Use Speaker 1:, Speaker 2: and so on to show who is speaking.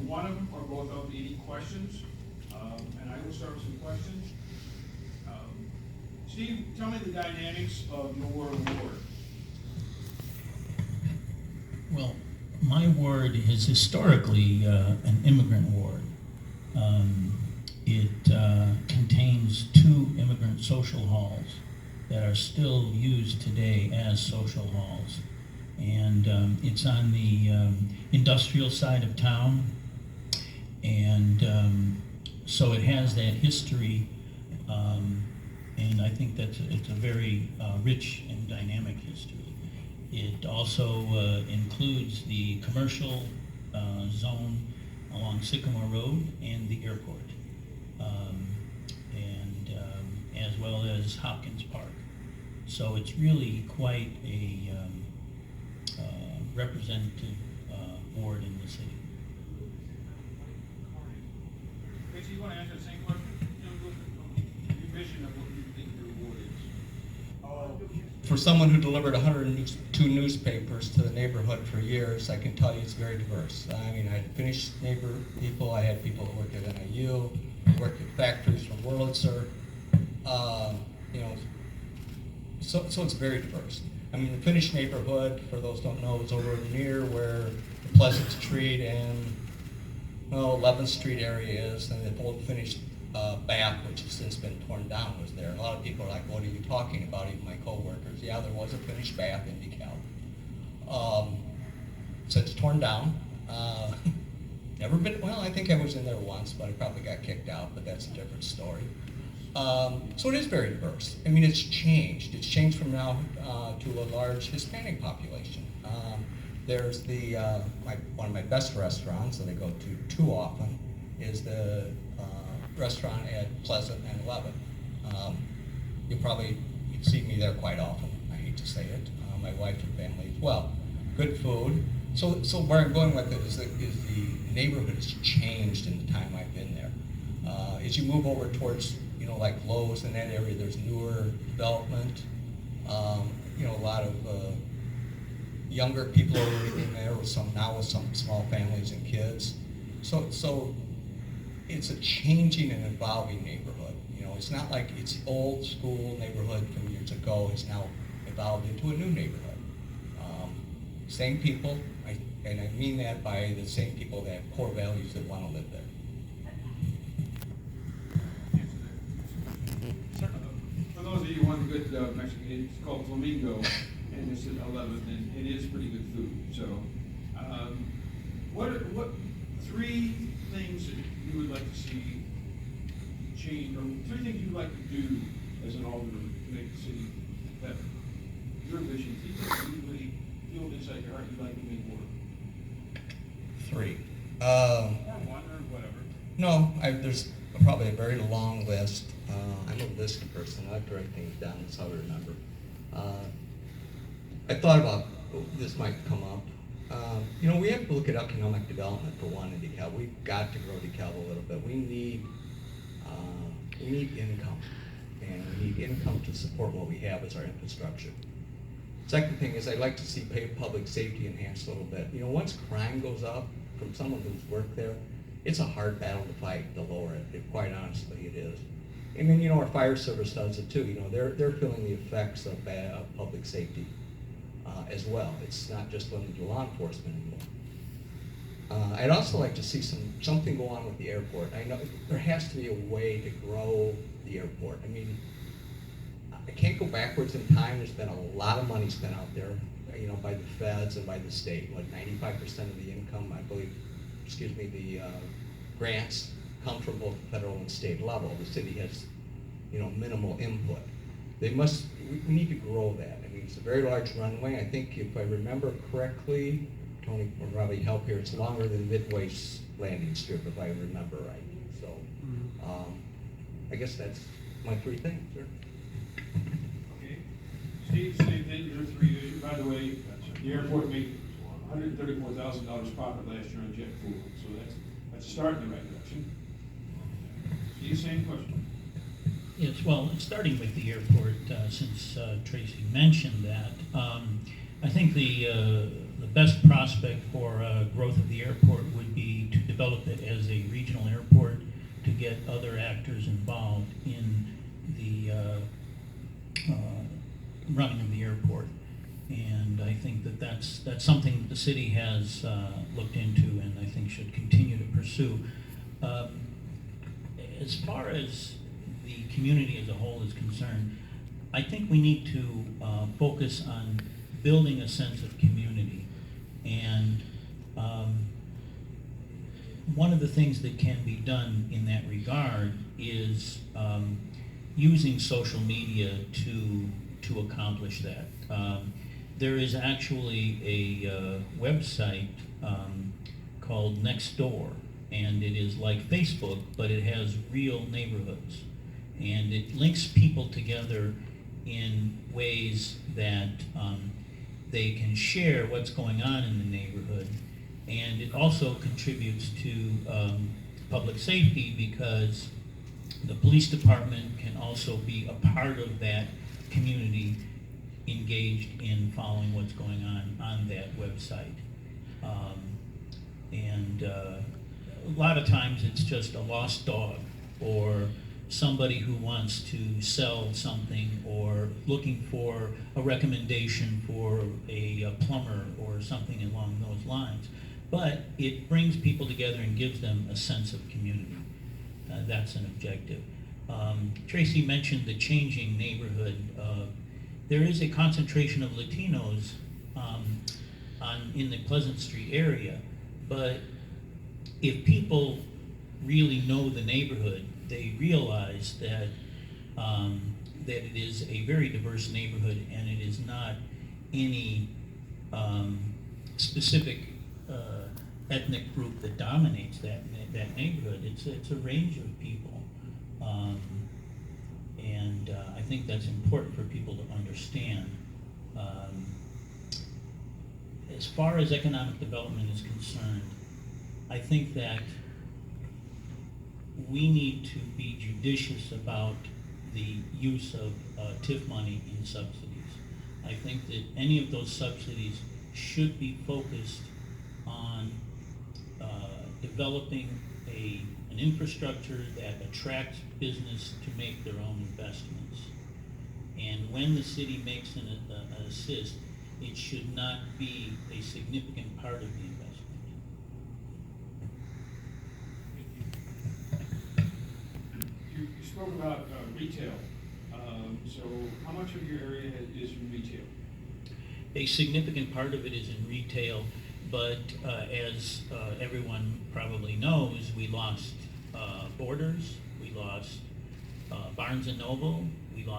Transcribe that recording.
Speaker 1: one of them or both of them any questions. And I will start with some questions. Steve, tell me the dynamics of your ward.
Speaker 2: Well, my ward is historically an immigrant ward. It contains 2 immigrant social halls that are still used today as social halls. And it's on the industrial side of town. And so it has that history. And I think it's a very rich and dynamic history. It also includes the commercial zone along Sycamore Road and the airport, and as well as Hopkins Park. So it's really quite a representative ward in the city.
Speaker 1: Tracy, you want to answer the same question? Your vision of what you think your ward is.
Speaker 3: For someone who delivered 102 newspapers to the neighborhood for years, I can tell you it's very diverse. I mean, I had Finnish neighbor people, I had people who worked at NIU, worked at factories from Wurlitzer, you know, so it's very diverse. I mean, the Finnish neighborhood, for those who don't know, is over near where the Pleasant Street and 11th Street area is, and the old Finnish bath, which has since been torn down, was there. A lot of people are like, what are you talking about, even my co-workers? Yeah, there was a Finnish bath in DeKalb. Since torn down. Never been, well, I think I was in there once, but I probably got kicked out, but that's a different story. So it is very diverse. I mean, it's changed. It's changed from now to a large Hispanic population. There's the, one of my best restaurants that I go to too often is the restaurant at Pleasant and 11th. You'd see me there quite often. I hate to say it. My wife and family as well. Good food. So where I'm going with it is the neighborhood has changed in the time I've been there. As you move over towards, like Lowe's in that area, there's newer development. A lot of younger people are living there with some small families and kids. So it's a changing and evolving neighborhood. It's not like it's old school neighborhood from years ago. It's now evolved into a new neighborhood. Same people, and I mean that by the same people that have core values that want to live there.
Speaker 1: For those of you who want good Mexican, it's called Flamingo, and it's at 11th, and it is pretty good food. So, what 3 things that you would like to see change, or 3 things you'd like to do as an alderman to make the city better? Your vision, 3 things that you really feel inside your heart you'd like to make more.
Speaker 3: 3.
Speaker 1: Or 1, or whatever.
Speaker 3: No, there's probably a very long list. I'm a list person. I like to write things down. That's how I remember. I thought about this might come up. We have to look at economic development for one in DeKalb. We've got to grow DeKalb a little bit. We need income, and we need income to support what we have as our infrastructure. Second thing is I'd like to see public safety enhanced a little bit. Once crime goes up from someone who's worked there, it's a hard battle to fight to lower it. Quite honestly, it is. And then our fire service does it too. They're feeling the effects of public safety as well. It's not just limited to law enforcement anymore. I'd also like to see something go on with the airport. I know there has to be a way to grow the airport. I mean, I can't go backwards in time. There's been a lot of money spent out there, by the feds and by the state. Like 95% of the income, I believe, the grants come from both the federal and state level. The city has, minimal input. We need to grow that. I mean, it's a very large runway. I think if I remember correctly, Tony will probably help here, it's longer than Midway's landing strip, if I remember right. So, I guess that's my 3 things, sir.
Speaker 1: Okay. Steve, same thing, your 3. By the way, the airport made $134,000 profit last year on jet fuel, so that's a start in the right direction. Steve, same question.
Speaker 2: Yes, well, starting with the airport, since Tracy mentioned that, I think the best prospect for growth of the airport would be to develop get other actors involved in the running of the airport. And I think that that's something that the city has looked into and I think should continue to pursue. As far as the community as a whole is concerned, I think we need to focus on building a sense of community. And one of the things that can be done in that regard is using social media to accomplish that. There is actually a website called Nextdoor, and it is like Facebook, but it has real neighborhoods. And it links people together in ways that they can share what's going on in the neighborhood. And it also contributes to public safety because the police department can also be a part of that community engaged in following what's going on that website. A lot of times it's just a lost dog or somebody who wants to sell something or looking for a recommendation for a plumber or something along those lines. But it brings people together and gives them a sense of community. That's an objective. Tracy mentioned the changing neighborhood. There is a concentration of Latinos in the Pleasant Street area, but if people really know the neighborhood, they realize that that it is a very diverse neighborhood and it is not any specific ethnic group that dominates that neighborhood. It's a range of people, and I think that's important for people to understand. As far as economic development is concerned, I think that we need to be judicious about the use of TIF money in subsidies. I think that any of those subsidies should be focused on developing an infrastructure that attracts business to make their own investments. And when the city makes an assist, it should not be a significant part of the investment.
Speaker 1: You spoke about retail. So how much of your area is in retail?
Speaker 2: A significant part of it is in retail, but as everyone probably knows, we lost Borders, we lost Barnes & Noble, we lost